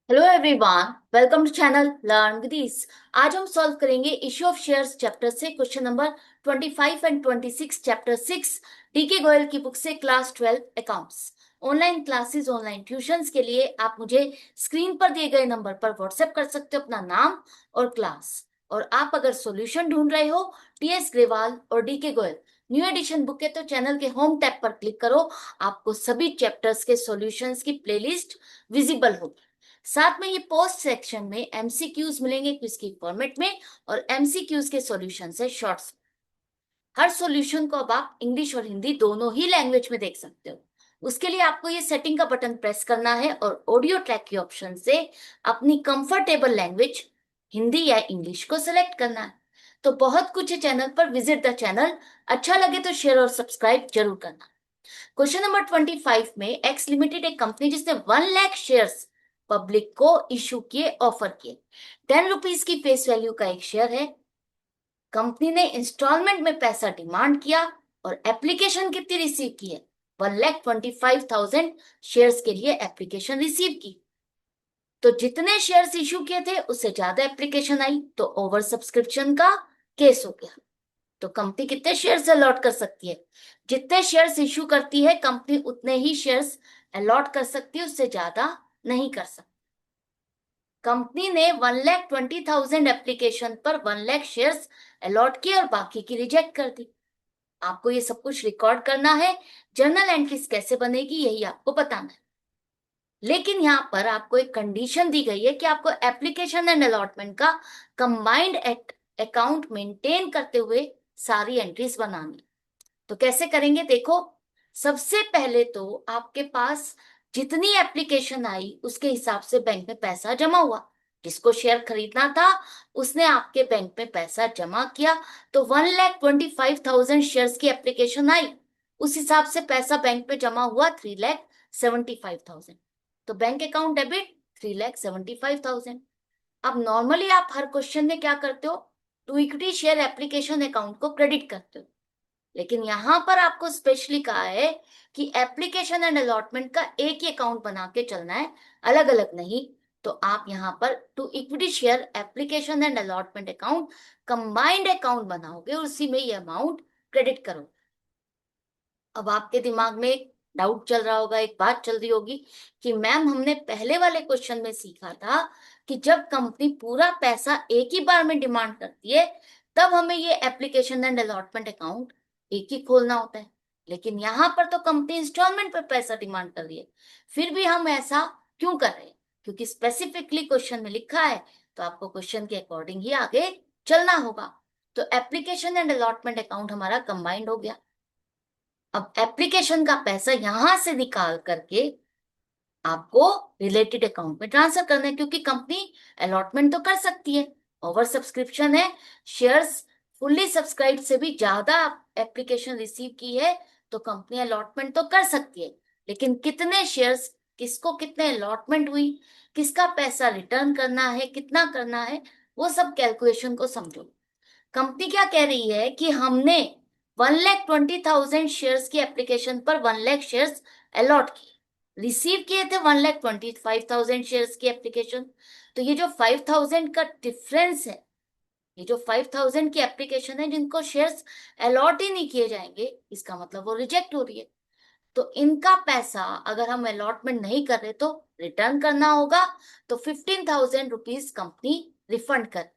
Hello everyone, welcome to channel learn with ease. आज हम solve करेंगे इश्यू ऑफ शेयर्स चैप्टर से question number 25 and 26 chapter 6 DK Goyal की book से class 12 accounts. Online classes, online tuitions के लिए आप मुझे स्क्रीन पर दिए गए नंबर पर व्हाट्सएप कर सकते हो अपना नाम और क्लास। और आप अगर सॉल्यूशन ढूंढ रहे हो टीएस ग्रेवाल और DK Goyal new edition book के, तो चैनल के होम टैब पर क्लिक करो। आपको सभी चैप्टर्स के सॉल्यूशंस की प्लेलिस्ट विजिबल होगी। साथ में ये पोस्ट सेक्शन में एमसीक्यूज मिलेंगे क्विज की फॉर्मेट में, और एमसीक्यूज के सॉल्यूशन से शॉर्ट्स। हर सॉल्यूशन को अब आप इंग्लिश और हिंदी दोनों ही लैंग्वेज में देख सकते हो। उसके लिए आपको ये सेटिंग का बटन प्रेस करना है और ऑडियो ट्रैक के ऑप्शन से अपनी कंफर्टेबल लैंग्वेज हिंदी या इंग्लिश को सिलेक्ट करना है। तो बहुत कुछ है चैनल पर, विजिट द चैनल। अच्छा लगे तो शेयर और सब्सक्राइब जरूर करना। क्वेश्चन नंबर 25 में एक्स लिमिटेड एक कंपनी जिसने 1 लाख शेयर्स पब्लिक को इशू किए, ऑफर किए। 10 रुपीज की फेस वैल्यू का एक शेयर है। कंपनी ने इंस्टॉलमेंट में पैसा डिमांड किया और एप्लीकेशन कितनी रिसीव की है? 1,25,000 शेयर्स के लिए एप्लीकेशन रिसीव की। तो जितने शेयर्स इशू किए थे उससे ज्यादा एप्लीकेशन आई, तो ओवर सब्सक्रिप्शन का केस हो गया। तो कंपनी कितने शेयर्स अलॉट कर सकती है? जितने शेयर्स इशू करती है कंपनी उतने ही शेयर्स अलॉट कर सकती है, उससे ज्यादा नहीं कर सकती। कंपनी ने 1,20,000 एप्लीकेशन पर 1 लाख शेयर्स अलॉट किए और बाकी की रिजेक्ट कर दी। आपको ये सब कुछ रिकॉर्ड करना है। जर्नल एंट्रीज कैसे बनेगी यही आपको बताना है। लेकिन यहाँ पर आपको एक कंडीशन दी गई है कि आपको एप्लीकेशन एंड अलॉटमेंट का कंबाइंड अकाउंट मेंटेन करते हुए सारी एंट्रीज बनानी। तो कैसे करेंगे देखो। सबसे पहले तो आपके पास जितनी एप्लीकेशन आई उसके हिसाब से बैंक में पैसा जमा हुआ। जिसको शेयर खरीदना था उसने आपके बैंक में पैसा जमा किया। तो 1,25,000 शेयर्स की एप्लीकेशन आई, उस हिसाब से पैसा बैंक में जमा हुआ 3,75,000। तो बैंक अकाउंट डेबिट 3,75,000। अब नॉर्मली आप हर क्वेश्चन में क्या करते हो? To equity share application account को क्रेडिट करते हो। लेकिन यहां पर आपको स्पेशली कहा है कि एप्लीकेशन एंड अलॉटमेंट का एक ही अकाउंट बना के चलना है, अलग अलग नहीं। तो आप यहां पर to equity share application and allotment account combined account बनाओगे और उसी में ये अमाउंट क्रेडिट करोगे। अब आपके दिमाग में एक डाउट चल रहा होगा, एक बात चल रही होगी कि मैम हमने पहले वाले क्वेश्चन में सीखा था कि जब कंपनी पूरा पैसा एक ही बार में डिमांड करती है तब हमें ये एप्लीकेशन एंड अलॉटमेंट अकाउंट एक ही खोलना होता है। लेकिन यहाँ पर तो कंपनी इंस्टॉलमेंट पर पैसा डिमांड कर रही है, फिर भी हम ऐसा क्यों कर रहे हैं? क्योंकि स्पेसिफिकली क्वेश्चन में लिखा है, तो आपको क्वेश्चन के अकॉर्डिंग ही आगे चलना होगा। तो एप्लीकेशन एंड अलॉटमेंट अकाउंट हमारा कंबाइंड हो गया। अब एप्लीकेशन का पैसा यहां से निकाल करके आपको रिलेटेड अकाउंट में ट्रांसफर करना है, क्योंकि कंपनी अलॉटमेंट तो कर सकती है। ओवर सब्सक्रिप्शन है, शेयर्स फुल्ली सब्सक्राइब से भी ज्यादा एप्लीकेशन रिसीव की है, तो कंपनी अलॉटमेंट तो कर सकती है। लेकिन कितने शेयर्स, किसको कितने अलॉटमेंट हुई, किसका पैसा रिटर्न करना है, कितना करना है, वो सब कैलकुलेशन को समझो। कंपनी क्या कह रही है कि हमने 1,20,000 शेयर्स की एप्लीकेशन पर 1 लाख शेयर्स अलॉट किए, रिसीव किए थे 1,25,000 शेयर्स की एप्लीकेशन। तो ये जो 5,000 का डिफरेंस है, ये जो 5,000 की एप्लीकेशन है जिनको शेयर्स अलॉट ही नहीं किए जाएंगे, इसका मतलब वो रिजेक्ट हो रही है। तो इनका पैसा अगर हम अलॉटमेंट नहीं कर रहे तो रिटर्न करना होगा। तो 15,000 रुपीज कंपनी रिफंड कर।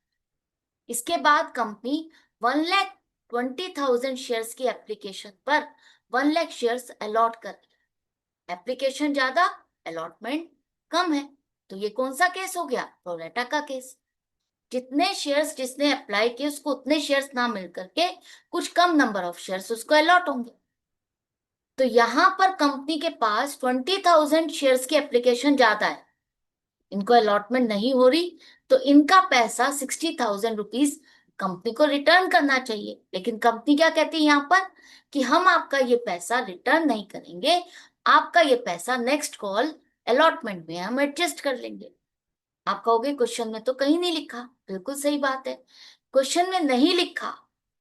इसके बाद कंपनी 1,20,000 शेयर्स की एप्लीकेशन पर 1 लाख शेयर्स अलॉट कर। एप्लीकेशन ज्यादा, अलॉटमेंट कम है, तो ये कौन सा केस हो गया? प्रोरेटा का केस। जितने शेयर्स जिसने अप्लाई किए उसको उतने शेयर्स ना मिल करके कुछ कम नंबर ऑफ शेयर्स उसको अलॉट होंगे। तो यहां पर कंपनी के पास 20,000 शेयर्स की एप्लीकेशन ज्यादा है, इनको अलॉटमेंट नहीं हो रही, तो इनका पैसा 60,000 रुपीज कंपनी को रिटर्न करना चाहिए। लेकिन कंपनी क्या कहती है यहाँ पर कि हम आपका ये पैसा रिटर्न नहीं करेंगे, आपका ये पैसा नेक्स्ट कॉल अलॉटमेंट में हम एडजस्ट कर लेंगे। आप कहोगे क्वेश्चन में तो कहीं नहीं लिखा। बिल्कुल सही बात है, क्वेश्चन में नहीं लिखा।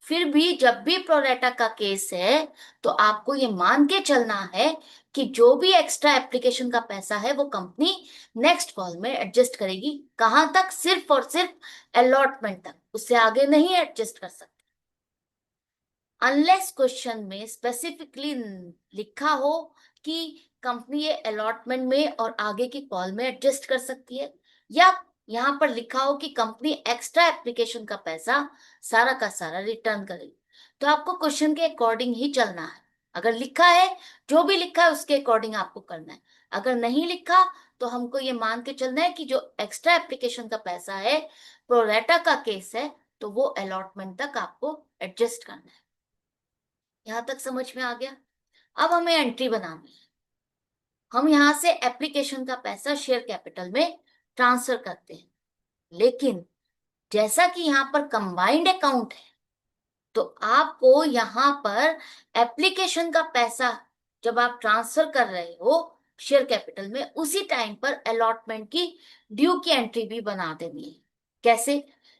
फिर भी जब भी प्रोरेटा का केस है तो आपको ये मान के चलना है कि जो भी एक्स्ट्रा एप्लीकेशन का पैसा है वो कंपनी नेक्स्ट कॉल में एडजस्ट करेगी। कहां तक? सिर्फ और सिर्फ अलॉटमेंट तक, उससे आगे नहीं एडजस्ट कर सकती। अनलेस क्वेश्चन में स्पेसिफिकली लिखा हो कि कंपनी ये अलॉटमेंट में और आगे की कॉल में एडजस्ट कर सकती है, या यहां पर लिखा हो कि कंपनी एक्स्ट्रा एप्लीकेशन का पैसा सारा का सारा रिटर्न करेगी, तो आपको क्वेश्चन के अकॉर्डिंग ही चलना है। अगर लिखा है, जो भी लिखा है उसके अकॉर्डिंग आपको करना है। अगर नहीं लिखा तो हमको ये मान के चलना है कि जो एक्स्ट्रा एप्लीकेशन का पैसा है, प्रोरेटा का केस है, तो वो अलॉटमेंट तक आपको एडजस्ट करना है। यहां तक समझ में आ गया? अब हमें एंट्री बनानी है। हम यहां से एप्लीकेशन का पैसा शेयर कैपिटल में ट्रांसफर करते हैं, लेकिन जैसा कि यहाँ पर कंबाइंड अकाउंट है, तो आपको यहाँ पर एप्लीकेशन का पैसा जब आप ट्रांसफर कर रहे हो शेयर कैपिटल में, उसी टाइम पर अलॉटमेंट की ड्यू की एंट्री भी बना देनी है। कैसे?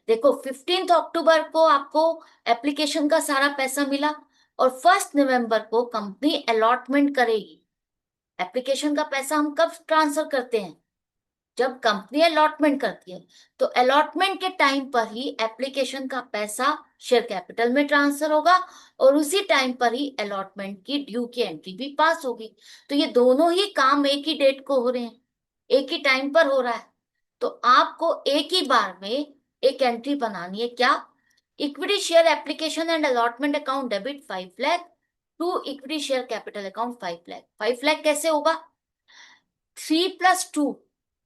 देखो, 15 अक्टूबर को आपको एप्लीकेशन का सारा पैसा मिला और 1 नवंबर को कंपनी अलॉटमेंट करेगी। एप्लीकेशन का पैसा हम कब ट्रांसफर करते हैं? जब कंपनी अलॉटमेंट करती है। तो अलॉटमेंट के टाइम पर ही एप्लीकेशन का पैसा शेयर कैपिटल में ट्रांसफर होगा और उसी टाइम पर ही अलॉटमेंट की ड्यू की एंट्री भी पास होगी। तो ये दोनों ही काम एक ही डेट को हो रहे हैं, एक ही टाइम पर हो रहा है। तो आपको एक ही बार में एक एंट्री बनानी है। क्या? Equity share application and allotment account debit 5 lakh to equity share capital account 5 lakh. 5 lakh कैसे होगा? 3 + 2,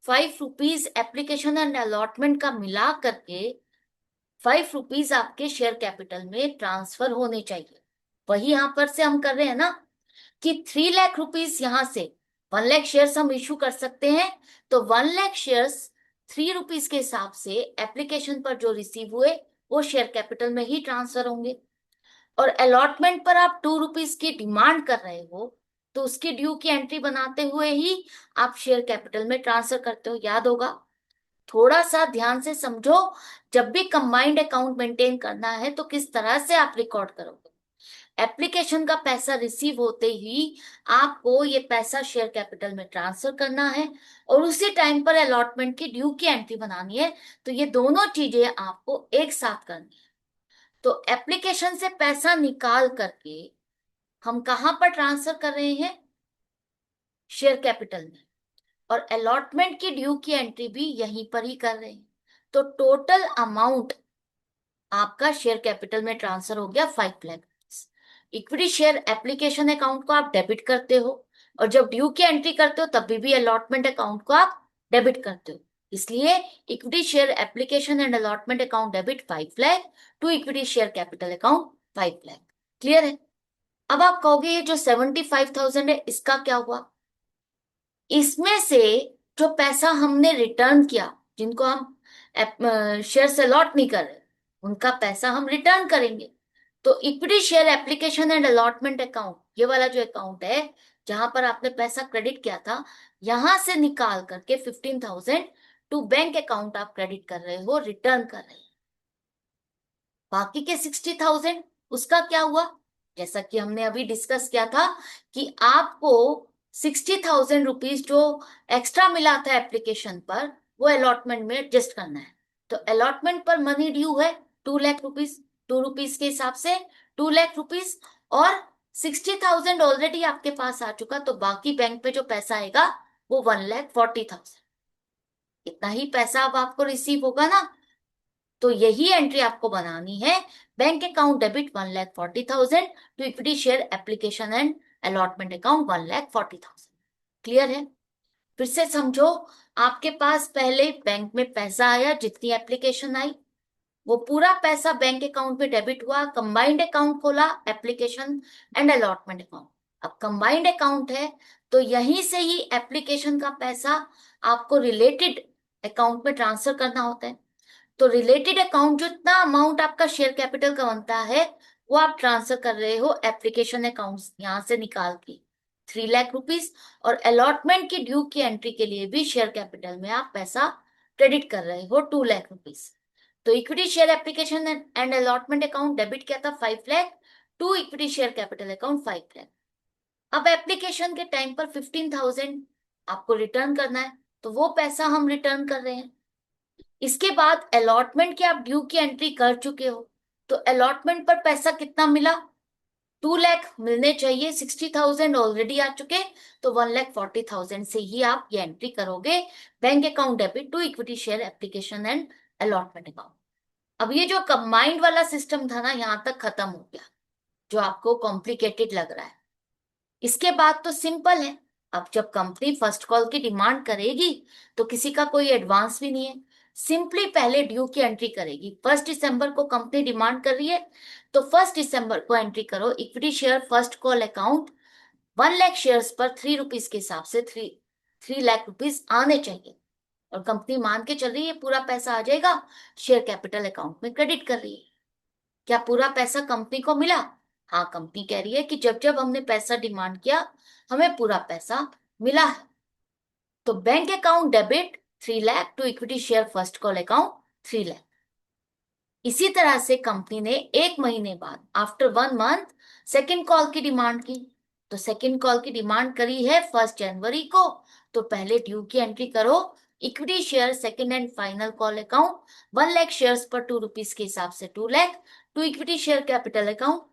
5 रुपीज एप्लीकेशन एंड अलॉटमेंट का मिला करके 5 रुपीज आपके शेयर कैपिटल में ट्रांसफर होने चाहिए। वही यहां पर से हम कर रहे हैं ना कि 3 लाख रुपीज यहां से 1 लाख शेयर्स हम इशू कर सकते हैं। तो 1 लाख शेयर्स 3 रुपीज के हिसाब से एप्लीकेशन पर जो रिसीव हुए वो शेयर कैपिटल में ही ट्रांसफर होंगे। और अलॉटमेंट पर आप 2 रुपीज की डिमांड कर रहे हो, तो उसकी ड्यू की एंट्री बनाते हुए ही आप शेयर कैपिटल में ट्रांसफर करते हो। याद होगा? थोड़ा सा ध्यान से समझो। जब भी कंबाइंड अकाउंट मेंटेन करना है तो किस तरह से आप रिकॉर्ड करोगे? एप्लीकेशन का पैसा रिसीव होते ही आपको ये पैसा शेयर कैपिटल में ट्रांसफर करना है और उसी टाइम पर अलॉटमेंट की ड्यू की एंट्री बनानी है। तो ये दोनों चीजें आपको एक साथ करनी है। तो एप्लीकेशन से पैसा निकाल करके हम कहां पर ट्रांसफर कर रहे हैं? शेयर कैपिटल में। और अलॉटमेंट की ड्यू की एंट्री भी यहीं पर ही कर रहे हैं। तो टोटल अमाउंट आपका शेयर कैपिटल में ट्रांसफर हो गया 5 lakh. Equity share application account को आप डेबिट करते हो और जब ड्यू की एंट्री करते हो तब भी अलॉटमेंट अकाउंट को आप डेबिट करते हो। इसलिए equity share application and allotment account debit 5 lakh to equity share capital account 5 lakh. Clear है? अब आप कहोगे ये जो 75,000 है इसका क्या हुआ? इसमें से जो पैसा हमने रिटर्न किया, जिनको हम शेयर से अलॉट नहीं कर रहे, उनका पैसा हम रिटर्न करेंगे। तो equity share application and allotment account, ये वाला जो अकाउंट है जहां पर आपने पैसा क्रेडिट किया था, यहां से निकाल करके 15,000 टू बैंक अकाउंट आप क्रेडिट कर रहे हो, रिटर्न कर रहे हो। बाकी के 60,000 उसका क्या हुआ? जैसा कि हमने अभी डिस्कस किया था कि आपको 60,000 रुपीज जो एक्स्ट्रा मिला था एप्लीकेशन पर, वो अलॉटमेंट में एडजस्ट करना है। तो अलॉटमेंट पर मनी ड्यू है 2 लाख रुपीज, 2 रुपीज के हिसाब से 2 लाख रुपीज, और 60,000 ऑलरेडी आपके पास आ चुका, तो बाकी बैंक पे जो पैसा आएगा वो 1,40,000। इतना ही पैसा अब आपको रिसीव होगा ना। तो यही एंट्री आपको बनानी है। Bank account debit 1,40,000 to equity share application and allotment account 1,40,000। Clear है? फिर से समझो। आपके पास पहले बैंक में पैसा आया, जितनी एप्लीकेशन आई वो पूरा पैसा बैंक अकाउंट में डेबिट हुआ, कंबाइंड अकाउंट खोला, एप्लीकेशन एंड अलॉटमेंट अकाउंट। अब कंबाइंड अकाउंट है तो यहीं से ही एप्लीकेशन का पैसा आपको रिलेटेड अकाउंट में ट्रांसफर करना होता है। तो रिलेटेड अकाउंट, जितना अमाउंट आपका शेयर कैपिटल का बनता है वो आप ट्रांसफर कर रहे हो एप्लीकेशन अकाउंट यहां से निकाल के 3 लाख रुपीज, और अलॉटमेंट की ड्यू की एंट्री के लिए भी शेयर कैपिटल में आप पैसा क्रेडिट कर रहे हो 2 लाख रुपीज। तो equity share application and allotment account debit किया था 5 lakh to equity share capital account 5 lakh. अब एप्लीकेशन के टाइम पर 15,000 आपको रिटर्न करना है, तो वो पैसा हम रिटर्न कर रहे हैं। इसके बाद अलॉटमेंट की आप ड्यू की एंट्री कर चुके हो, तो अलॉटमेंट पर पैसा कितना मिला, 2 लाख मिलने चाहिए, 60,000 ऑलरेडी आ चुके, तो 1,40,000 से ही आप ये एंट्री करोगे bank account debit to equity share application and allotment account. अब ये जो कंबाइंड वाला सिस्टम था ना, यहां तक खत्म हो गया, जो आपको कॉम्प्लिकेटेड लग रहा है। इसके बाद तो सिंपल है। अब जब कंपनी फर्स्ट कॉल की डिमांड करेगी तो किसी का कोई एडवांस भी नहीं है, सिंपली पहले ड्यू की एंट्री करेगी। 1 दिसंबर को कंपनी डिमांड कर रही है, तो 1 दिसंबर को एंट्री करो equity share first call account, 1 lakh shares पर 3 रुपीज के हिसाब से 3 लाख रुपीज आने चाहिए। और कंपनी मान के चल रही है पूरा पैसा आ जाएगा, शेयर कैपिटल अकाउंट में क्रेडिट कर रही है। क्या पूरा पैसा कंपनी को मिला? हाँ, कंपनी कह रही है कि जब जब हमने पैसा डिमांड किया हमें पूरा पैसा मिला है। तो bank account debit 3 lakh to equity share first call account 3 lakh. इसी तरह से कंपनी ने 1 महीने बाद आफ्टर 1 मंथ सेकेंड कॉल की डिमांड की, तो सेकेंड कॉल की डिमांड करी है 1 जनवरी को, तो पहले ड्यू की एंट्री करो equity share second and final call account, 1 lakh shares पर 2 रुपीज के हिसाब से 2 lakh to equity share capital account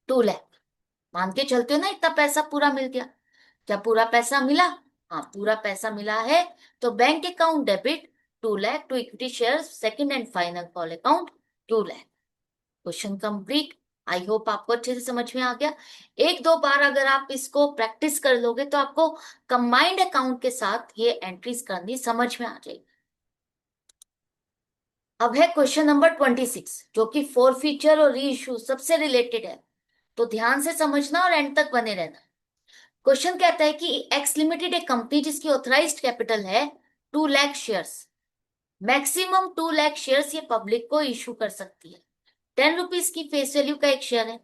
2 lakh. मान के चलते हो ना इतना पैसा पूरा मिल गया। क्या पूरा पैसा मिला? हाँ, पूरा पैसा मिला है। तो bank account debit 2 lakh to equity share second and final call account 2 lakh. Question complete. I hope आपको अच्छे से समझ में आ गया। एक दो बार अगर आप इसको प्रैक्टिस कर लोगे तो आपको कंबाइंड अकाउंट के साथ ये एंट्रीज करनी समझ में आ जाएगी। अब है क्वेश्चन नंबर 26, जो कि फोर फीचर और री इशू सबसे रिलेटेड है, तो ध्यान से समझना और एंड तक बने रहना। क्वेश्चन कहता है कि एक्स लिमिटेड एक कंपनी जिसकी ऑथराइज्ड कैपिटल है 2 lakh shares, maximum 2 lakh shares ये पब्लिक को इशू कर सकती है। 10 रुपीज की फेस वैल्यू का एक शेयर है।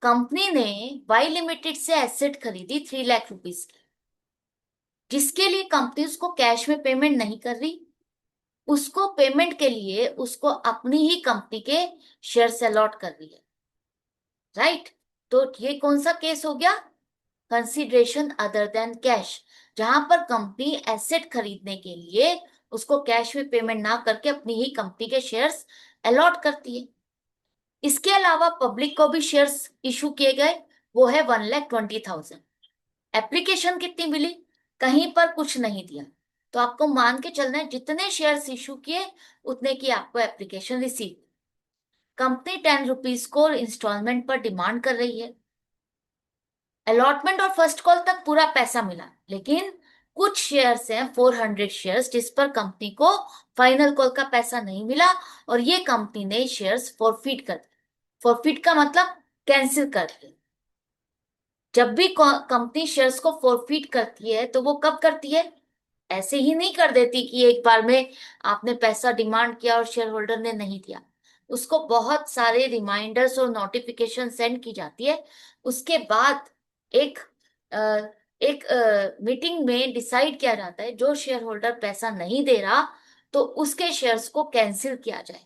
कंपनी ने वाई लिमिटेड से एसेट खरीदी 3 लाख रुपीज की, जिसके लिए कंपनी उसको कैश में पेमेंट नहीं कर रही, उसको पेमेंट के लिए उसको अपनी ही कंपनी के शेयर अलॉट कर रही है। राइट? तो ये कौन सा केस हो गया? कंसिडरेशन अदर देन कैश, जहां पर कंपनी एसेट खरीदने के लिए उसको कैश में पेमेंट ना करके अपनी ही कंपनी के शेयर्स अलॉट करती है। इसके अलावा पब्लिक को भी शेयर्स इशू किए गए, वो है 1,20,000। एप्लीकेशन कितनी मिली? कहीं पर कुछ नहीं दिया, तो आपको मान के चलना है जितने शेयर्स इशू किए उतने की आपको एप्लीकेशन रिसीव। कंपनी 10 रुपीज को इंस्टॉलमेंट पर डिमांड कर रही है। अलॉटमेंट और फर्स्ट कॉल तक पूरा पैसा मिला, लेकिन कुछ शेयर्स हैं 400 शेयर्स जिस पर कंपनी को फाइनल कॉल का पैसा नहीं मिला, और ये कंपनी ने शेयर्स फॉरफिट कर दिए। फॉरफिट का मतलब कैंसिल कर दिए। जब भी कंपनी शेयर्स को फॉरफिट करती है तो वो कब करती है? ऐसे ही नहीं कर देती कि एक बार में आपने पैसा डिमांड किया और शेयर होल्डर ने नहीं दिया। उसको बहुत सारे रिमाइंडर्स और नोटिफिकेशन सेंड की जाती है। उसके बाद एक अ, एक मीटिंग में डिसाइड किया जाता है जो शेयर होल्डर पैसा नहीं दे रहा तो उसके शेयर्स को कैंसिल किया जाए।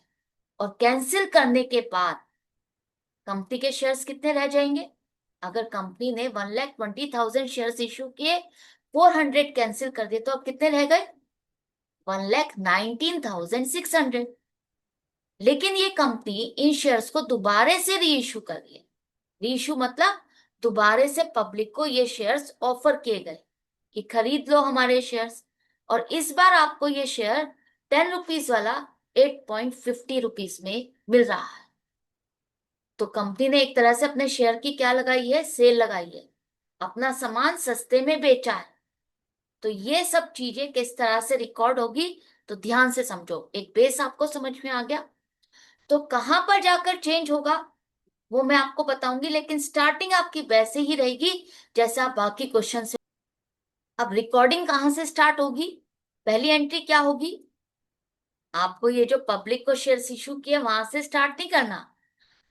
और कैंसिल करने के बाद कंपनी के शेयर्स कितने रह जाएंगे? अगर कंपनी ने 1,20,000 शेयर्स इशू किए, 400 कैंसिल कर दिए, तो अब कितने रह गए? 1,19,600। लेकिन ये कंपनी इन शेयर्स को दोबारा से री इशू कर रही है। री इशू मतलब दोबारा से पब्लिक को ये शेयर्स ऑफर किए गए कि खरीद लो हमारे शेयर्स, और इस बार आपको ये शेयर 10 रुपीज वाला 8.50 रुपीज में मिल रहा है। तो कंपनी ने एक तरह से अपने शेयर की क्या लगाई है? सेल लगाई है, अपना सामान सस्ते में बेचा है। तो ये सब चीजें किस तरह से रिकॉर्ड होगी, तो ध्यान से समझो। एक बेस आपको समझ में आ गया। तो कहां पर जाकर चेंज होगा वो मैं आपको बताऊंगी, लेकिन स्टार्टिंग आपकी वैसे ही रहेगी जैसे आप बाकी क्वेश्चन से। अब रिकॉर्डिंग कहां से स्टार्ट होगी? पहली एंट्री क्या होगी? आपको ये जो पब्लिक को शेयर्स इशू किए वहां से स्टार्ट नहीं करना।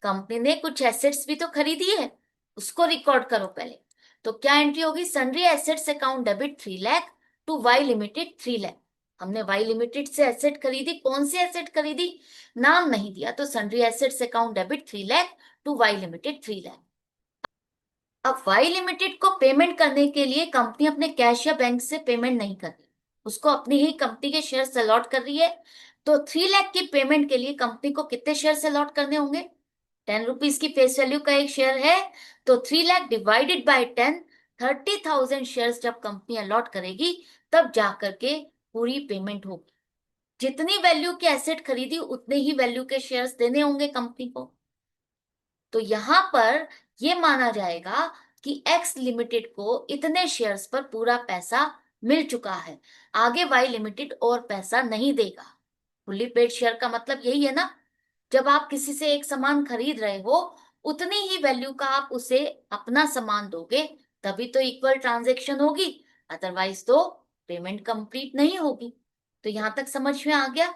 कंपनी ने कुछ एसेट्स भी तो खरीदी है, उसको रिकॉर्ड करो पहले। तो क्या एंट्री होगी? Sundry assets account debit 3 lakh to Y limited 3 lakh. हमने वाई लिमिटेड से एसेट खरीदी, कौन सी एसेट खरीदी नाम नहीं दिया, तो sundry assets account debit 3 lakh to Y limited 3 lakh. अब वाई लिमिटेड को पेमेंट करने के लिए कंपनी अपने कैश या बैंक से पेमेंट नहीं कर रही, उसको अपनी ही कंपनी के शेयर अलॉट कर रही है। तो 3 लाख की पेमेंट के लिए कंपनी को कितने शेयर अलॉट करने होंगे? 10 रुपीज की फेस वैल्यू का एक शेयर है, तो 3 लाख डिवाइडेड बाय 10, 30,000 शेयर जब कंपनी अलॉट करेगी तब जाकर के पूरी पेमेंट होगी। जितनी वैल्यू के एसेट खरीदी उतने ही वैल्यू के शेयर्स देने होंगे कंपनी को। तो यहां पर यह माना जाएगा कि एक्स लिमिटेड को इतने शेयर्स पर पूरा पैसा मिल चुका है, आगे वाई लिमिटेड और पैसा नहीं देगा। फुल्ली पेड शेयर का मतलब यही है ना, जब आप किसी से एक सामान खरीद रहे हो उतनी ही वैल्यू का आप उसे अपना सामान दोगे, तभी तो इक्वल ट्रांजैक्शन होगी, अदरवाइज तो पेमेंट कंप्लीट नहीं होगी। तो यहां तक समझ में आ गया।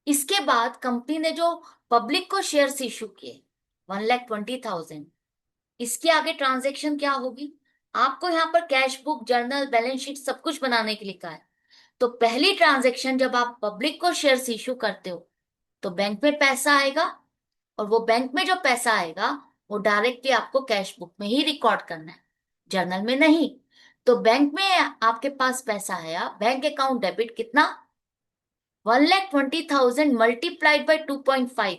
इसके बाद कंपनी ने जो पब्लिक को शेयर्स इशू किए 1,20,000, इसके आगे ट्रांजैक्शन क्या होगी? आपको यहाँ पर cash book, journal, balance sheet सब कुछ बनाने के लिए कहा है। तो पहली ट्रांजैक्शन जब आप पब्लिक को शेयर्स इशू करते हो तो बैंक में पैसा आएगा, और वो बैंक में जो पैसा आएगा वो डायरेक्टली आपको कैश बुक में ही रिकॉर्ड करना है, जर्नल में नहीं। तो बैंक में आपके पास पैसा आया, बैंक अकाउंट डेबिट कितना? 1,20,000 मल्टीप्लाइड बाई 2.5।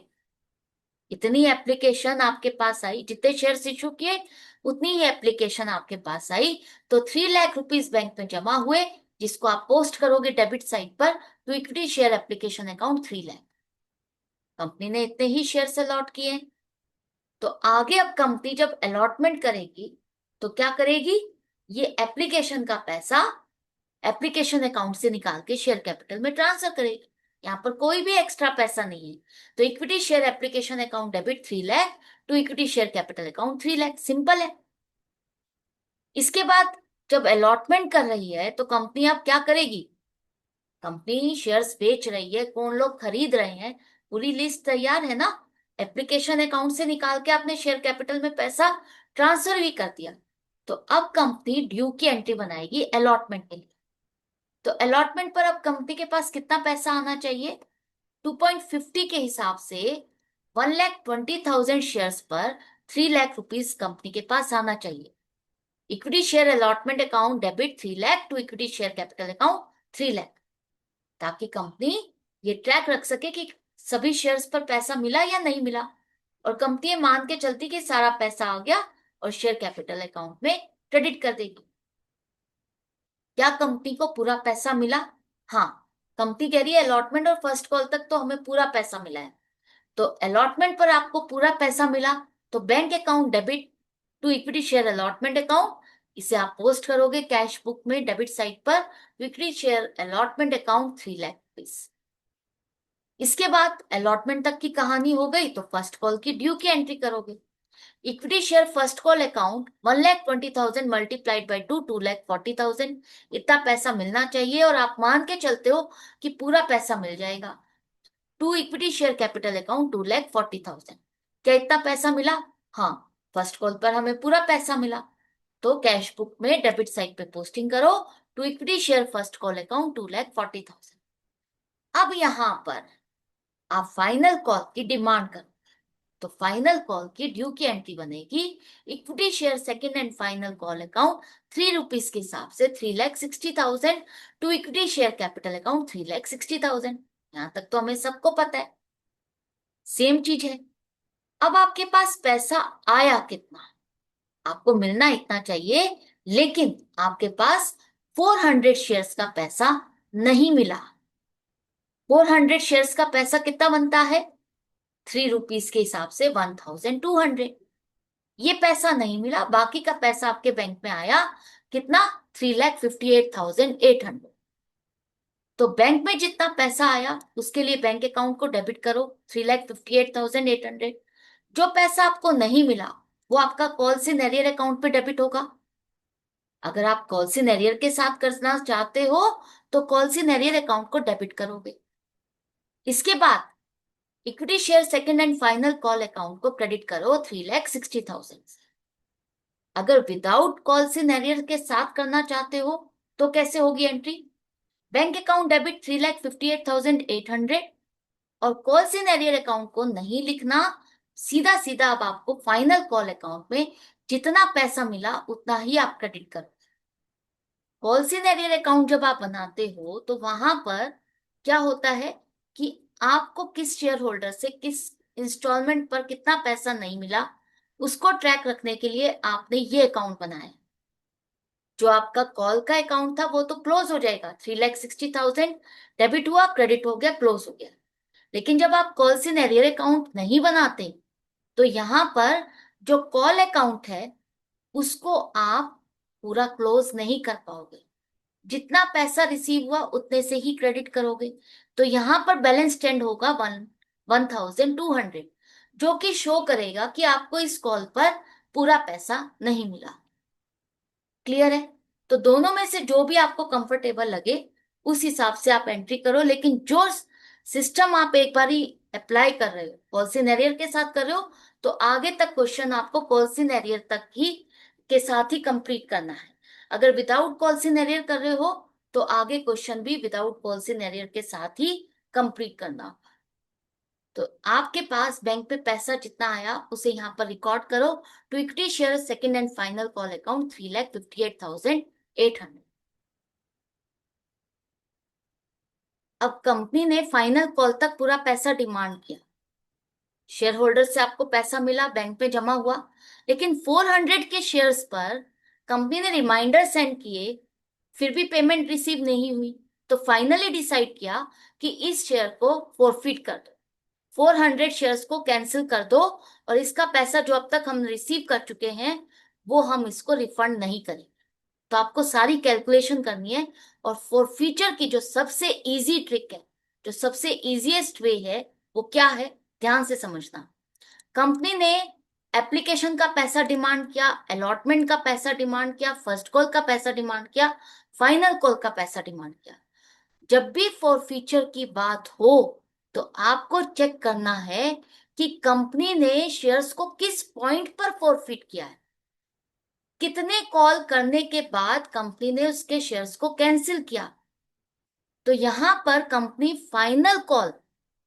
इतनी एप्लीकेशन आपके पास आई, जितने शेयर इशू किए उतनी ही एप्लीकेशन आपके पास आई। तो 3 लाख रुपीज बैंक में जमा हुए, जिसको आप पोस्ट करोगे डेबिट साइड पर, तो equity share application account 3 lakh. Company ने इतने ही शेयर अलॉट किए। तो आगे अब कंपनी जब अलॉटमेंट करेगी तो क्या करेगी? ये एप्लीकेशन का पैसा एप्लीकेशन अकाउंट से निकाल के शेयर कैपिटल में ट्रांसफर करेगी। यहाँ पर कोई भी एक्स्ट्रा पैसा नहीं है। तो equity share application account debit 3 lakh to equity share capital account 3 lakh, simple है। इसके बाद जब अलॉटमेंट कर रही है तो कंपनी अब क्या करेगी? कंपनी शेयर्स बेच रही है, कौन लोग खरीद रहे हैं, पूरी लिस्ट तैयार है ना। एप्लीकेशन अकाउंट से निकाल के आपने शेयर कैपिटल में पैसा ट्रांसफर भी कर दिया। तो अब कंपनी ड्यू की एंट्री बनाएगी अलॉटमेंट के लिए। तो अलॉटमेंट पर अब कंपनी के पास कितना पैसा आना चाहिए? 2.50 के हिसाब से 1,20,000 शेयर्स पर 3 लाख रुपीज कंपनी के पास आना चाहिए। Equity share allotment account debit 3 lakh to equity share capital account 3 lakh, ताकि कंपनी ये ट्रैक रख सके कि सभी शेयर्स पर पैसा मिला या नहीं मिला, और कंपनी ये मान के चलती कि सारा पैसा आ गया और शेयर कैपिटल अकाउंट में क्रेडिट कर देगी। क्या कंपनी को पूरा पैसा मिला? हाँ, कंपनी कह रही है अलॉटमेंट और फर्स्ट कॉल तक तो हमें पूरा पैसा मिला है। तो अलॉटमेंट पर आपको पूरा पैसा मिला, तो bank account debit to equity share allotment account, इसे आप पोस्ट करोगे कैश बुक में डेबिट साइड पर, equity share allotment account 3 lakh rupees. इसके बाद अलॉटमेंट तक की कहानी हो गई, तो फर्स्ट कॉल की ड्यू की एंट्री करोगे। Equity share first call account 1,20,000 multiplied by 2,40,000, इतना पैसा मिलना चाहिए, और आप मान के चलते हो कि पूरा पैसा मिल जाएगा। To equity share capital account 2,40,000, क्या इतना पैसा मिला? हाँ, फर्स्ट कॉल पर हमें पूरा पैसा मिला। तो कैश बुक में डेबिट साइड पे पोस्टिंग करो, to equity share first call account 2,40,000। अब यहां पर आप फाइनल कॉल की डिमांड करो, तो फाइनल कॉल की ड्यू की एंट्री बनेगी equity share second and final call account 3 rupees के हिसाब से 3,60,000 to equity share capital account 3,60,000। यहां तक तो हमें सबको पता है, सेम चीज है। अब आपके पास पैसा आया कितना? आपको मिलना इतना चाहिए, लेकिन आपके पास 400 शेयर्स का पैसा नहीं मिला। 400 शेयर्स का पैसा कितना बनता है? 3 रुपीज के हिसाब से 1,200। ये पैसा नहीं मिला, बाकी का पैसा आपके बैंक में आया कितना? 3,58,800। तो बैंक में जितना पैसा आया उसके लिए बैंक अकाउंट को डेबिट करो 3,58,800। जो पैसा आपको नहीं मिला वो आपका कॉल इन एरियर अकाउंट पे डेबिट होगा। अगर आप कॉल इन एरियर के साथ करना चाहते हो तो कॉल इन एरियर अकाउंट को डेबिट करोगे। इसके बाद equity share second and final call account को क्रेडिट करो 3,60,000। अगर विदाउट कॉल इन एरियर के साथ करना चाहते हो तो कैसे होगी एंट्री? बैंक अकाउंट डेबिट 3,58,800, और कॉल इन एरियर अकाउंट को नहीं लिखना, सीधा सीधा अब आपको फाइनल कॉल अकाउंट में जितना पैसा मिला उतना ही आप क्रेडिट करो। कॉल सिनेरियर अकाउंट जब आप बनाते हो तो वहां पर क्या होता है कि आपको किस शेयर होल्डर से किस इंस्टॉलमेंट पर कितना पैसा नहीं मिला उसको ट्रैक रखने के लिए आपने ये अकाउंट बनाया। जो आपका कॉल का अकाउंट था वो तो क्लोज हो जाएगा, 3,60,000 डेबिट हुआ, क्रेडिट हो गया, क्लोज हो गया। लेकिन जब आप कॉल सिनेरियर अकाउंट नहीं बनाते तो यहाँ पर जो कॉल अकाउंट है उसको आप पूरा क्लोज नहीं कर पाओगे। जितना पैसा रिसीव हुआ उतने से ही क्रेडिट करोगे। तो यहां पर बैलेंस स्टैंड होगा 1,200, जो कि शो करेगा कि आपको इस कॉल पर पूरा पैसा नहीं मिला। क्लियर है? तो दोनों में से जो भी आपको कंफर्टेबल लगे उस हिसाब से आप एंट्री करो, लेकिन जो सिस्टम आप एक बार ही अप्लाई कर रहे हो कॉल सिनेरियर के साथ कर रहे हो तो आगे तक क्वेश्चन आपको कॉल सिनेरियर तक ही के साथ ही कंप्लीट करना है। अगर विदाउट कॉल सिनेरियर कर रहे हो तो आगे क्वेश्चन भी विदाउट कॉल सिनेरियर के साथ ही कंप्लीट करना होगा। तो आपके पास बैंक पे पैसा जितना आया उसे यहाँ पर रिकॉर्ड करो। To equity share second and final call account 3,58,800। अब कंपनी ने फाइनल कॉल तक पूरा पैसा डिमांड किया, शेयर होल्डर से आपको पैसा मिला, बैंक पे जमा हुआ, लेकिन 400 के शेयर्स पर कंपनी ने रिमाइंडर सेंड किए, फिर भी पेमेंट रिसीव नहीं हुई। तो फाइनली डिसाइड किया कि इस शेयर को फॉरफिट कर दो, 400 शेयर्स को कैंसिल कर दो और इसका पैसा जो अब तक हम रिसीव कर चुके हैं वो हम इसको रिफंड नहीं करेंगे। तो आपको सारी कैलकुलेशन करनी है। और फॉर फ्यूचर की जो सबसे इजी ट्रिक है, जो सबसे इजीएस्ट वे है, वो क्या है, ध्यान से समझना। कंपनी ने एप्लीकेशन का पैसा डिमांड किया, अलॉटमेंट का पैसा डिमांड किया, फर्स्ट कॉल का पैसा डिमांड किया, फाइनल कॉल का पैसा डिमांड किया। जब भी फॉर फ्यूचर की बात हो तो आपको चेक करना है कि कंपनी ने शेयर्स को किस पॉइंट पर फॉरफिट किया है, कितने कॉल करने के बाद कंपनी ने उसके शेयर्स को कैंसिल किया। तो यहां पर कंपनी फाइनल कॉल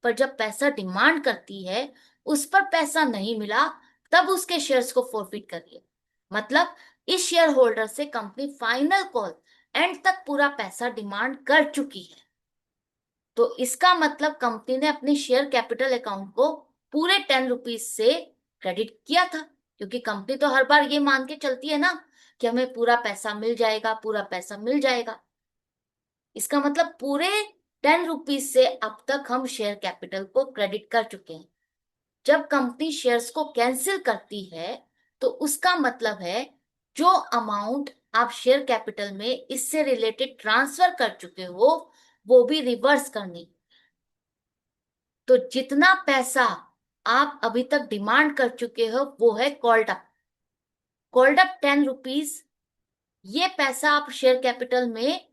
पर जब पैसा डिमांड करती है, उस पर पैसा नहीं मिला, तब उसके शेयर्स को फॉरफिट करिए। मतलब इस शेयर होल्डर से कंपनी फाइनल कॉल एंड तक पूरा पैसा डिमांड कर चुकी है। तो इसका मतलब कंपनी ने अपनी शेयर कैपिटल अकाउंट को पूरे 10 रुपीज से क्रेडिट किया था, क्योंकि कंपनी तो हर बार ये मान के चलती है ना कि हमें पूरा पैसा मिल जाएगा, पूरा पैसा मिल जाएगा। इसका मतलब पूरे 10 रुपीज से अब तक हम शेयर कैपिटल को क्रेडिट कर चुके हैं। जब कंपनी शेयर्स को कैंसिल करती है तो उसका मतलब है जो अमाउंट आप शेयर कैपिटल में इससे रिलेटेड ट्रांसफर कर चुके हो वो भी रिवर्स करनी। तो जितना पैसा आप अभी तक डिमांड कर चुके हो वो है called up. Called up 10 rupees, ये पैसा आप शेयर कैपिटल में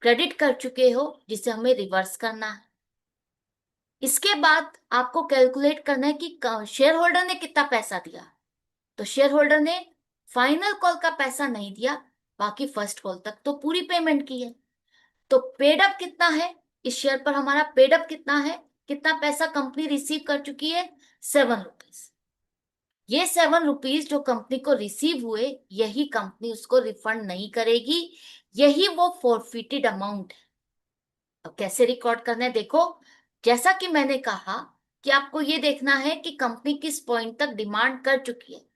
क्रेडिट कर चुके हो जिसे हमें रिवर्स करना है। इसके बाद आपको कैलकुलेट करना है कि शेयर होल्डर ने कितना पैसा दिया। तो शेयर होल्डर ने फाइनल कॉल का पैसा नहीं दिया, बाकी फर्स्ट कॉल तक तो पूरी पेमेंट की है। तो पेड अप कितना है, इस शेयर पर हमारा पेड अप कितना है, कितना पैसा कंपनी रिसीव कर चुकी है, 7 रुपीज। ये 7 रुपीज जो कंपनी को रिसीव हुए यही कंपनी उसको रिफंड नहीं करेगी, यही वो फॉरफिटेड अमाउंट है। अब कैसे रिकॉर्ड करना है देखो। जैसा कि मैंने कहा कि आपको ये देखना है कि कंपनी किस पॉइंट तक डिमांड कर चुकी है,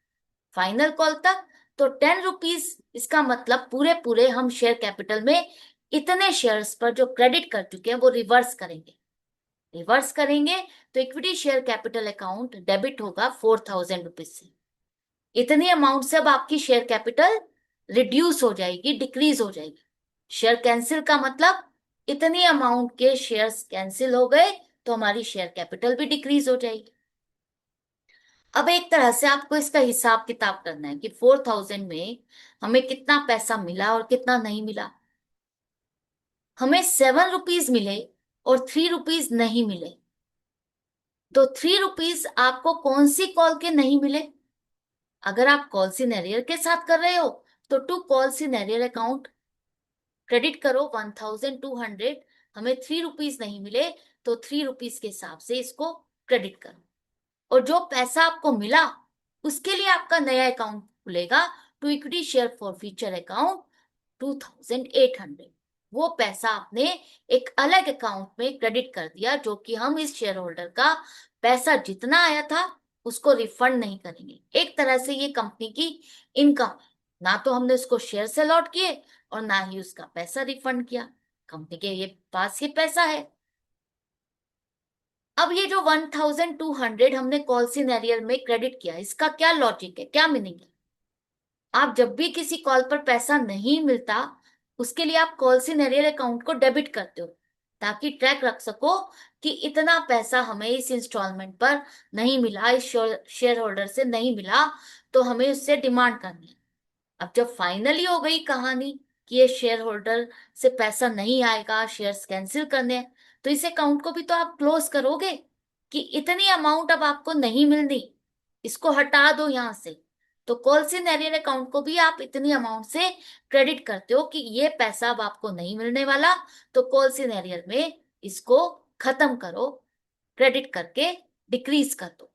फाइनल कॉल तक। तो 10 रुपीज, इसका मतलब पूरे पूरे हम शेयर कैपिटल में इतने शेयर्स पर जो क्रेडिट कर चुके हैं वो रिवर्स करेंगे। रिवर्स करेंगे तो equity share capital account debit होगा 4,000 रुपीज से। इतनी अमाउंट से अब आपकी शेयर कैपिटल रिड्यूस हो जाएगी, डिक्रीज हो जाएगी। शेयर कैंसिल का मतलब इतनी अमाउंट के शेयर्स कैंसिल हो गए तो हमारी शेयर कैपिटल भी डिक्रीज हो जाएगी। अब एक तरह से आपको इसका हिसाब किताब करना है कि 4,000 में हमें कितना पैसा मिला और कितना नहीं मिला। हमें 7 रुपीज मिले और 3 रुपीज नहीं मिले। तो 3 रुपीज आपको कौन सी कॉल के नहीं मिले? अगर आप कॉल सिनेरियर के साथ कर रहे हो तो टू कॉल सिनेरियर अकाउंट क्रेडिट करो 1,200। हमें 3 रुपीज नहीं मिले तो 3 रुपीज के हिसाब से इसको क्रेडिट करो। और जो पैसा आपको मिला उसके लिए आपका नया अकाउंट खुलेगा to equity share forfeiture account 2800। वो पैसा आपने एक अलग अकाउंट में क्रेडिट कर दिया, जो कि हम इस शेयर होल्डर का पैसा जितना आया था उसको रिफंड नहीं करेंगे। एक तरह से ये कंपनी की इनकम, ना तो हमने उसको शेयर से लौट किए और ना ही उसका पैसा रिफंड किया, कंपनी के ये पास ये पैसा है। अब ये जो 1200 हमने कॉल सिनेरियर में क्रेडिट किया, इसका क्या लॉजिक है, क्या मीनिंग है? आप जब भी किसी कॉल पर पैसा नहीं मिलता, उसके लिए आप कॉल सिनेरियर अकाउंट को डेबिट करते हो, ताकि ट्रैक रख सको कि इतना पैसा हमें इस इंस्टॉलमेंट पर नहीं मिला, इस शेयर होल्डर से नहीं मिला, तो हमें उससे डिमांड करनी है। अब जब फाइनली हो गई कहानी कि ये शेयर होल्डर से पैसा नहीं आएगा, शेयर्स कैंसिल करने हैं, तो इस अकाउंट को भी तो आप क्लोज करोगे कि इतनी अमाउंट अब आपको नहीं मिलनी, इसको हटा दो यहां से। तो कॉल सिनेरियर अकाउंट को भी आप इतनी अमाउंट से क्रेडिट करते हो कि ये पैसा अब आपको नहीं मिलने वाला, तो कॉल सिनेरियर में इसको खत्म करो, क्रेडिट करके डिक्रीज कर दो।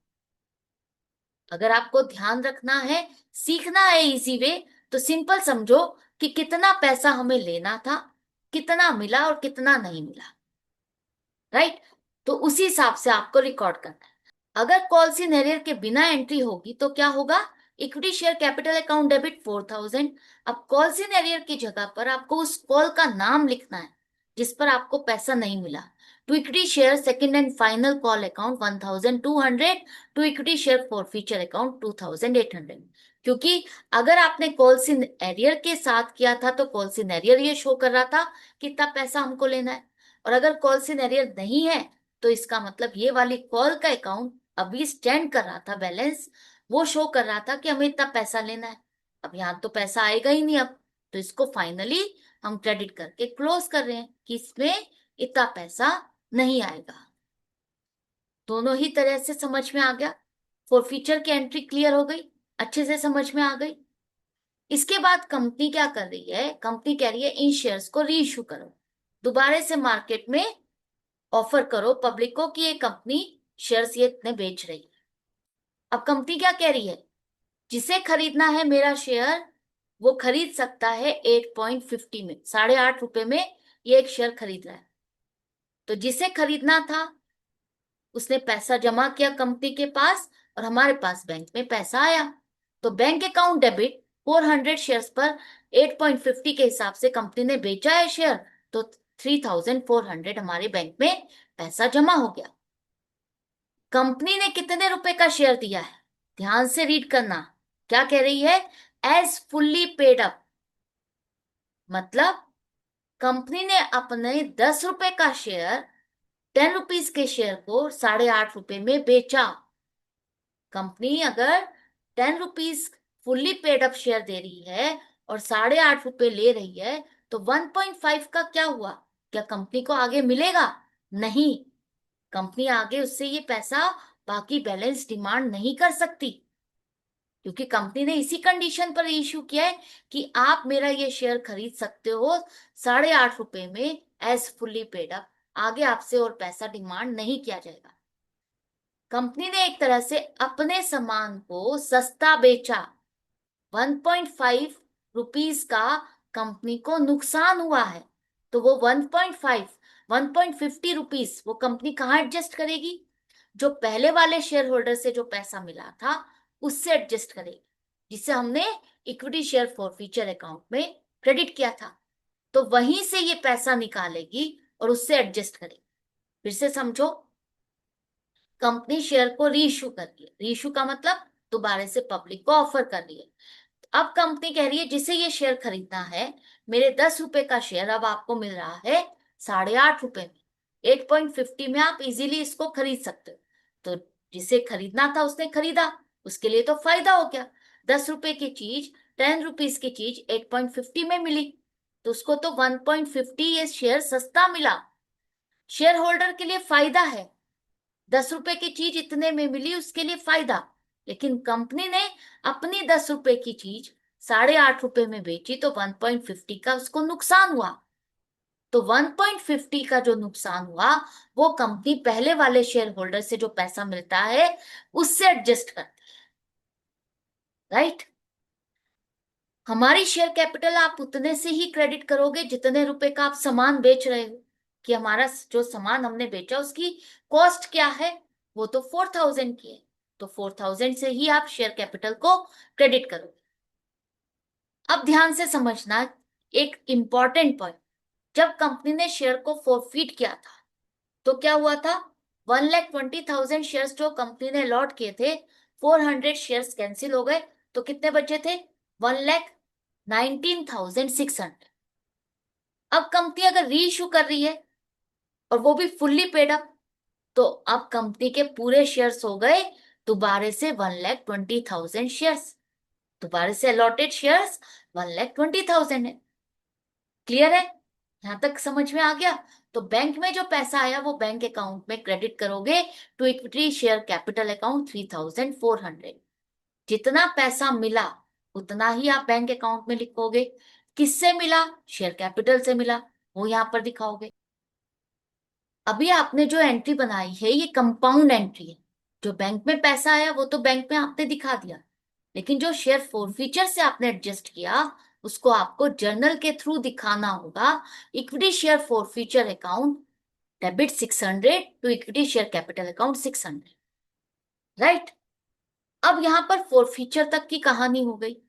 अगर आपको ध्यान रखना है, सीखना है इजी वे, तो सिंपल समझो कि कितना पैसा हमें लेना था, कितना मिला और कितना नहीं मिला, राइट? तो उसी हिसाब से आपको रिकॉर्ड करना है। अगर कॉल सिनेरियर के बिना एंट्री होगी तो क्या होगा? Equity share capital account debit 4000। अब कॉल सिनेरियर की जगह पर आपको उस कॉल का नाम लिखना है जिस पर आपको पैसा नहीं मिला। To equity share second and final call account 1200, to equity share forfeiture account 2800। क्योंकि अगर आपने कॉल सिनेरियर के साथ किया था तो कॉल सिनेरियर ये शो कर रहा था कितना पैसा हमको लेना है, और अगर कॉल सिनेरियर नहीं है तो इसका मतलब ये वाली कॉल का अकाउंट अभी स्टैंड कर रहा था, बैलेंस वो शो कर रहा था कि हमें इतना पैसा लेना है। अब यहाँ तो पैसा आएगा ही नहीं अब, तो इसको फाइनली हम क्रेडिट करके क्लोज कर रहे हैं कि इसमें इतना पैसा नहीं आएगा। दोनों ही तरह से समझ में आ गया। फॉर फ्यूचर की एंट्री क्लियर हो गई, अच्छे से समझ में आ गई। इसके बाद कंपनी क्या कर रही है? कंपनी कह रही है इन शेयर्स को री इशू करो, दोबारा से मार्केट में ऑफर करो पब्लिक को कि ये कंपनी शेयर्स ये इतने बेच रही है। अब कंपनी क्या कह रही है? जिसे खरीदना है मेरा शेयर वो खरीद सकता है 8.50 में, 8.5 रुपए में ये एक शेयर खरीद रहा है। तो जिसे खरीदना था उसने पैसा जमा किया कंपनी के पास और हमारे पास बैंक में पैसा आया, तो बैंक अकाउंट डेबिट 400 शेयर्स पर 8.50 के हिसाब से कंपनी ने बेचा है शेयर, तो 3400 हमारे बैंक में पैसा जमा हो गया। कंपनी ने कितने रुपए का शेयर दिया है? ध्यान से रीड करना, क्या कह रही है? As fully paid up. मतलब कंपनी ने अपने 10 रुपए का शेयर 10 रुपीज के शेयर को 8.5 रुपए में बेचा। कंपनी अगर 10 rupees fully paid up share दे रही है और 8.5 रुपए ले रही है, तो 1.5 का क्या हुआ? क्या कंपनी को आगे मिलेगा? नहीं, कंपनी आगे उससे ये पैसा बाकी बैलेंस डिमांड नहीं कर सकती, क्योंकि कंपनी ने इसी कंडीशन पर इशू किया है कि आप मेरा ये शेयर खरीद सकते हो 8.5 रुपए में एज फुल्ली पेड अप, आगे आपसे और पैसा डिमांड नहीं किया जाएगा। कंपनी ने एक तरह से अपने सामान को सस्ता बेचा। 1.5 रुपीज का कंपनी को नुकसान हुआ है, तो वो 1.5 1.50 रुपीज वो कंपनी कहाँ एडजस्ट करेगी? जो पहले वाले शेयर होल्डर से जो पैसा मिला था उससे एडजस्ट करेगी, जिसे हमने equity share forfeiture account में क्रेडिट किया था, तो वहीं से ये पैसा निकालेगी और उससे एडजस्ट करेगी। फिर से समझो, कंपनी शेयर को रीइश्यू कर रही है, रीइश्यू का मतलब दोबारा से पब्लिक को ऑफर कर रही है। अब कंपनी कह रही है जिसे ये शेयर खरीदना है, मेरे 10 रुपए का शेयर अब आपको मिल रहा है 8.5 रुपए में, 8.50 में आप इजीली इसको खरीद सकते हो। तो जिसे खरीदना था उसने खरीदा, उसके लिए तो फायदा हो गया। 10 रुपए की चीज, 10 रुपीज की चीज 8.50 में मिली, तो उसको तो 1.50 ये शेयर सस्ता मिला, शेयर होल्डर के लिए फायदा है। 10 रुपए की चीज इतने में मिली, उसके लिए फायदा। लेकिन कंपनी ने अपनी 10 रुपए की चीज 8.5 रुपए में बेची, तो 1.50 का उसको नुकसान हुआ। तो 1.50 का जो नुकसान हुआ वो कंपनी पहले वाले शेयर होल्डर से जो पैसा मिलता है उससे एडजस्ट करती है, राइट? हमारी शेयर कैपिटल आप उतने से ही क्रेडिट करोगे जितने रुपए का आप सामान बेच रहे हो, कि हमारा जो सामान हमने बेचा उसकी कॉस्ट क्या है, वो तो 4000 की है, तो 4000 से ही आप शेयर कैपिटल को क्रेडिट करोगे। अब ध्यान से समझना एक इंपॉर्टेंट पॉइंट, जब कंपनी ने शेयर को फोरफीट किया था तो क्या हुआ था, 1,20,000 शेयर्स जो कंपनी ने अलॉट किए थे, 400 शेयर्स कैंसिल हो गए, तो कितने बचे थे, 1,19,600। अब कंपनी अगर री इशू कर रही है और वो भी फुल्ली पेड अप, तो अब कंपनी के पूरे शेयर्स हो गए दोबारा से 1,20,000 शेयर्स, दोबारा से अलॉटेड शेयर्स 1,20,000 है। क्लियर है, यहां तक समझ में आ गया। तो बैंक में जो पैसा आया वो बैंक अकाउंट में क्रेडिट करोगे to equity share capital account 3,400। जितना पैसा मिला उतना ही आप बैंक अकाउंट में लिखोगे। किससे मिला, शेयर कैपिटल से मिला, वो यहां पर दिखाओगे। अभी आपने जो एंट्री बनाई है ये कंपाउंड एंट्री है, जो बैंक में पैसा आया वो तो बैंक में आपने दिखा दिया, लेकिन जो शेयर फॉरफीचर से आपने एडजस्ट किया उसको आपको जर्नल के थ्रू दिखाना होगा। Equity share forfeiture account debit 600 to equity share capital account 600, right. अब यहां पर फॉरफीचर तक की कहानी हो गई।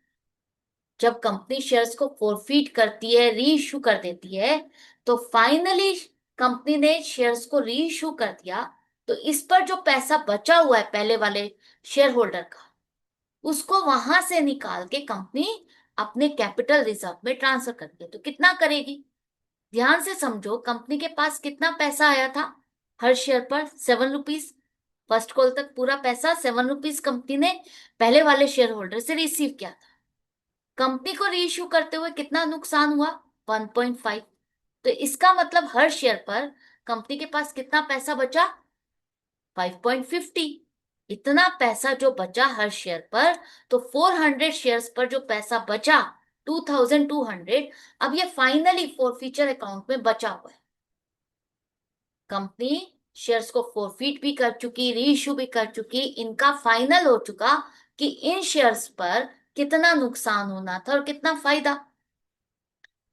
जब कंपनी शेयर्स को फॉरफीट करती है, री इशू कर देती है, तो फाइनली कंपनी ने शेयर्स को री इशू कर दिया, तो इस पर जो पैसा बचा हुआ है पहले वाले शेयर होल्डर का, उसको वहां से निकाल के कंपनी अपने कैपिटल रिजर्व में ट्रांसफर करती है। तो कितना करेगी, ध्यान से समझो, कंपनी के पास कितना पैसा आया था हर शेयर पर, 7 रुपीज। फर्स्ट कॉल तक पूरा पैसा 7 रुपीज कंपनी ने पहले वाले शेयर होल्डर से रिसीव किया था। कंपनी को रीइश्यू करते हुए कितना नुकसान हुआ, 1.5। तो इसका मतलब हर शेयर पर कंपनी के पास कितना पैसा बचा, 5.50। इतना पैसा जो बचा हर शेयर पर, तो 400 शेयर्स पर जो पैसा बचा 2,200, अब ये फाइनली फॉरफीचर अकाउंट में बचा हुआ है। कंपनी शेयर्स को फॉरफीट भी कर चुकी, री इशू भी कर चुकी, इनका फाइनल हो चुका कि इन शेयर्स पर कितना नुकसान होना था और कितना फायदा।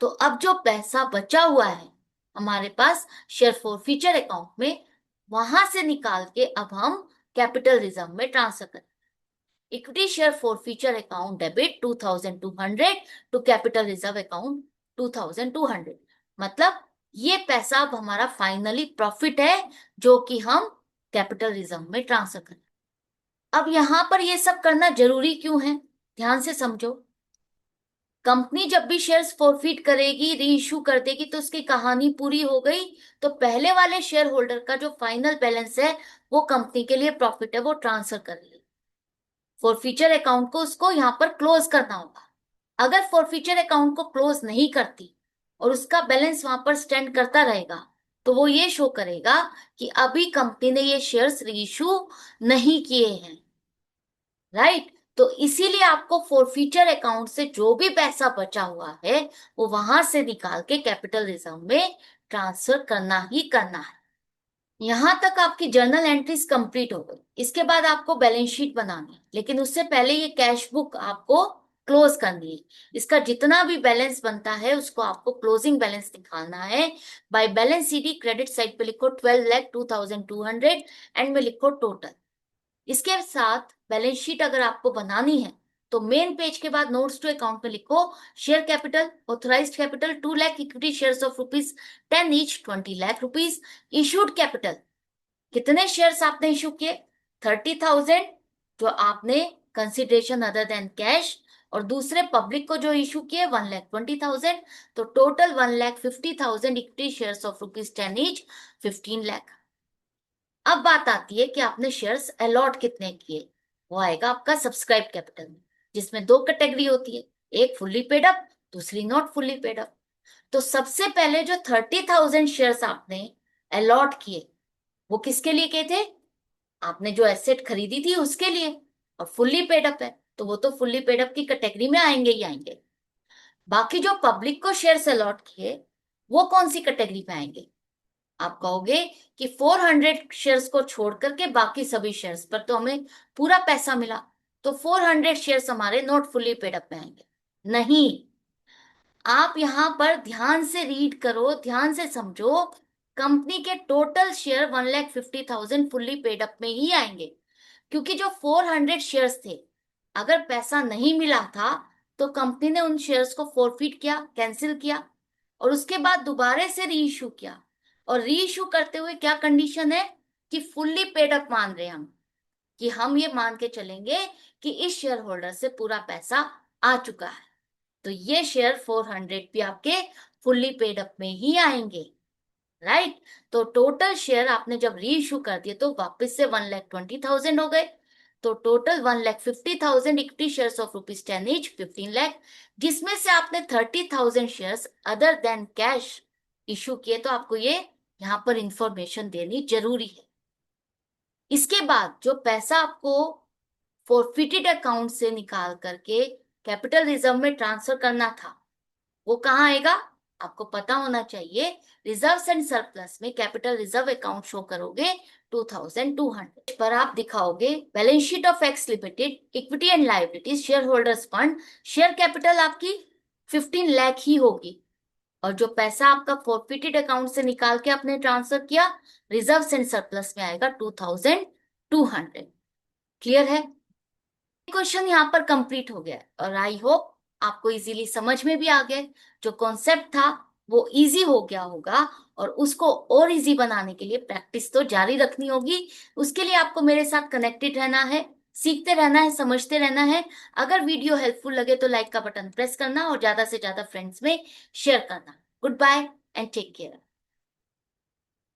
तो अब जो पैसा बचा हुआ है हमारे पास शेयर फॉरफीचर अकाउंट में, वहां से निकाल के अब हम कैपिटल रिजर्व में ट्रांसफर करें। Equity share forfeiture account debit 2,200 to capital reserve account 2,200, मतलब ये पैसा अब हमारा फाइनली प्रॉफिट है जो कि हम कैपिटल रिजर्व में ट्रांसफर करें। अब यहां पर ये सब करना जरूरी क्यों है, ध्यान से समझो। कंपनी जब भी शेयर्स फॉरफिट करेगी, री इशू कर देगी, तो उसकी कहानी पूरी हो गई। तो पहले वाले शेयर होल्डर का जो फाइनल बैलेंस है वो कंपनी के लिए प्रॉफिट है, वो ट्रांसफर कर ले। फॉरफीचर अकाउंट को उसको यहाँ पर क्लोज करना होगा। अगर फॉरफीचर अकाउंट को क्लोज नहीं करती और उसका बैलेंस वहां पर स्टैंड करता रहेगा, तो वो ये शो करेगा कि अभी कंपनी ने ये शेयर्स री इशू नहीं किए हैं, राइट। तो इसीलिए आपको फॉरफीचर अकाउंट से जो भी पैसा बचा हुआ है वो वहां से निकाल के कैपिटल रिजर्व में ट्रांसफर करना ही करना है। यहां तक आपकी जर्नल एंट्रीज कंप्लीट हो गई। इसके बाद आपको बैलेंस शीट बनानी है, लेकिन उससे पहले ये कैश बुक आपको क्लोज करनी है। इसका जितना भी बैलेंस बनता है उसको आपको क्लोजिंग बैलेंस निकालना है। By balance CD credit side पे लिखो 12,02,200, एंड में लिखो टोटल। इसके साथ बैलेंस शीट अगर आपको बनानी है तो मेन पेज के बाद नोट्स टू अकाउंट में लिखो share capital, authorised capital 2 lakh, equity shares of rupees 10 each 20 lakh rupees, issued capital कितने शेयर्स आपने इशू किए 30,000, जो आपने कंसिडरेशन अदर देन कैश, और दूसरे पब्लिक को जो इशू किए 1,20,000, तो total 1,50,000 equity shares of rupees 10 each 15 lakh. अब बात आती है कि आपने शेयर्स अलॉट कितने किए, वो आएगा आपका सब्सक्राइब कैपिटल में, जिसमें दो कैटेगरी होती है, एक फुल्ली पेड अप, दूसरी नॉट फुल्ली पेड अप। तो सबसे पहले जो 30,000 शेयर्स आपने अलॉट किए वो किसके लिए किए थे, आपने जो एसेट खरीदी थी उसके लिए, और फुल्ली पेड अप है तो वो तो फुल्ली पेड अप की कैटेगरी में आएंगे ही आएंगे। बाकी जो पब्लिक को शेयर्स अलॉट किए वो कौन सी कैटेगरी में आएंगे, आप कहोगे कि 400 शेयर्स को छोड़ करके बाकी सभी शेयर्स पर तो हमें पूरा पैसा मिला, तो 400 शेयर्स हमारे नॉट फुल्ली पेड अप में आएंगे। नहीं, आप यहां पर ध्यान से रीड करो, ध्यान से समझो। कंपनी के total share 1,50,000 fully paid up में ही आएंगे, क्योंकि जो 400 शेयर्स थे, अगर पैसा नहीं मिला था तो कंपनी ने उन शेयर्स को फोरफिट किया, कैंसिल किया, और उसके बाद दोबारा से री इशू किया। और री इशू करते हुए क्या कंडीशन है कि फुल्ली पेड अप मान रहे हैं हम, कि हम ये मान के चलेंगे कि इस शेयर होल्डर से पूरा पैसा आ चुका है। तो ये शेयर 400 भी आपके फुल्ली पेड अप में ही आएंगे, राइट। तो टोटल शेयर आपने जब री इशू कर दिए तो वापस से 1,20,000 हो गए। तो total 1,50,000 equity shares of rupees 10 each, 15 lakh, जिसमें से आपने 30,000 shares other than cash issue किए। तो आपको ये यहाँ पर इंफॉर्मेशन देनी जरूरी है। इसके बाद जो पैसा आपको फोरफिटेड अकाउंट से निकाल करके कैपिटल रिजर्व में ट्रांसफर करना था, वो कहाँ आएगा? आपको पता होना चाहिए। रिजर्व्स एंड सरप्लस में कैपिटल रिजर्व अकाउंट शो करोगे 2,200 पर। आप दिखाओगे balance sheet of X limited, equity and liabilities, share holders fund, share capital आपकी 15 लाख ही होगी। और जो पैसा आपका फोरफिटेड अकाउंट से निकाल के आपने ट्रांसफर किया, रिजर्व्स एंड सरप्लस में आएगा 2,200। क्लियर है? क्वेश्चन यहाँ पर कंप्लीट हो गया है, और आई होप आपको इजीली समझ में भी आ गया। जो कॉन्सेप्ट था वो इजी हो गया होगा, और उसको और इजी बनाने के लिए प्रैक्टिस तो जारी रखनी होगी। उसके लिए आपको मेरे साथ कनेक्टेड रहना है, सीखते रहना है, समझते रहना है। अगर वीडियो हेल्पफुल लगे तो लाइक का बटन प्रेस करना और ज्यादा से ज्यादा फ्रेंड्स में शेयर करना। Goodbye and take care.